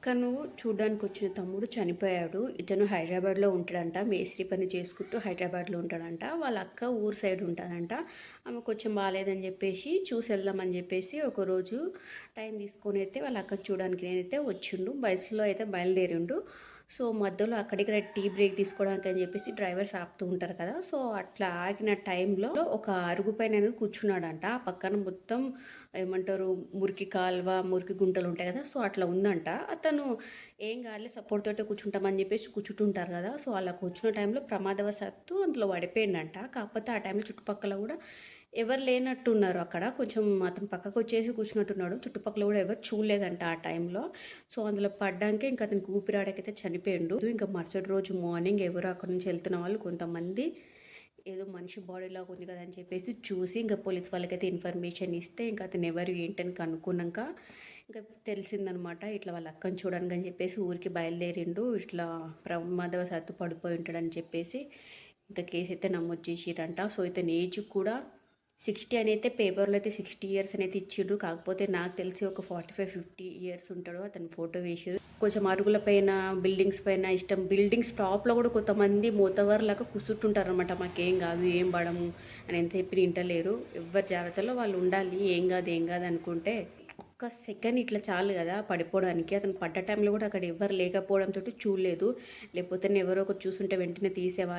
అక్కను చూడ్డానికి వచ్చిన తమ్ముడు చనిపోయాడు. ఇతను హైదరాబాద్‌లో ఉంటాడంట. మేస్త్రి పని చేసుకుంటూ హైదరాబాద్‌లో ఉంటాడంట. వాళ్ళ అక్క ఊరు సైడ్ ఉంటదంట. ఆమె కొంచెం బాలేదని జెప్పేసి చూసెళ్దామని జెప్పేసి ఒకరోజు టైం తీసుకొనైతే వాళ్ళ అక్కని చూడడానికి నేనైతే వచ్చిండు. బస్సులో అయితే బయలుదేరిండు. సో, మధ్యలో అక్కడిక్కడ టీ బ్రేక్ తీసుకోవడానికని జెప్పేసి డ్రైవర్స్ ఆపుతూ ఉంటారు కదా! సో, అట్లా ఆగిన టైంలో ఒక అరుగు పైన కూర్చున్నాడంట. ఆ పక్కన మొత్తం ఏమంటారు మురికి కాలువ, మురికి గుంటలుంటాయి గదా! సో, అట్లా ఉందంట. అతను ఏం గాదులే సపోర్ట్ తోటే కూర్చుంటామని జెప్పేసి కూర్చుంటుంటారు గదా! సో, అలా కూర్చున్న టైంలో ప్రమాదవశాత్తు అందులో పడిపోయిండంట. కాకపోతే ఆ టైంలో చుట్టుపక్కల గూడా ఎవరు లేనట్టున్నారు అక్కడ. కొంచెం అతను పక్కకొచ్చేసి కూర్చున్నట్టున్నాడు. చుట్టుపక్కల గూడా ఎవరు చూడలేదంట ఆ టైంలో. సో, అందులో పడ్డాంకే ఇంక అతనికి ఊపిరాడకైతే చనిపోయిండు. ఇంక మరుసటి రోజు మార్నింగ్ ఎవరో అక్కడి నుంచి వెళ్తున్న వాళ్ళు కొంతమంది ఏదో మనిషి బాడీలాగా ఉంది కదా అని చెప్పేసి చూసి ఇంకా పోలీస్ వాళ్ళకైతే ఇన్ఫర్మేషన్ ఇస్తే ఇంకా అతను ఎవరు ఏంటని కనుక్కున్నాక ఇంకా తెలిసిందనమాట. ఇట్లా వాళ్ళ అక్కని చూడడానికి అని చెప్పేసి ఊరికి బయలుదేరిండు. ఇట్లా ప్రమాదవశాత్తు పడిపోయి ఉంటాడని చెప్పేసి ఇంత కేసు అయితే నమోదు చేసిరంట. సో ఇతని ఏజ్ కూడా 60 అని అయితే పేపర్లో అయితే 60 ఇయర్స్ అని అయితే ఇచ్చిండ్రు. కాకపోతే నాకు తెలిసి ఒక 45, 50 ఇయర్స్ ఉంటాడు. అతను ఫోటో వేసిర్రు. కొంచెం అరుగుల పైన, బిల్డింగ్స్ పైన ఇష్టం. బిల్డింగ్స్ టాప్‌లో కూడా కొంతమంది మోతవర్లాగా కూర్చుంటుంటారనమాట. మాకేం కాదు, ఏం పడము అని ఎంత చెప్పినా వింటలేరు. ఎవ్వరి జాగ్రత్తలో వాళ్ళు ఉండాలి. ఏం కాదు అనుకుంటే ఒక్క సెకండ్ ఇట్లా చాలు కదా పడిపోవడానికి. అతను పడ్డ టైంలో కూడా అక్కడ ఎవ్వరు లేకపోవడంతోటి చూడలేదు. లేకపోతే ఎవరో ఒకరు చూసుంటే వెంటనే తీసేవాళ్ళు.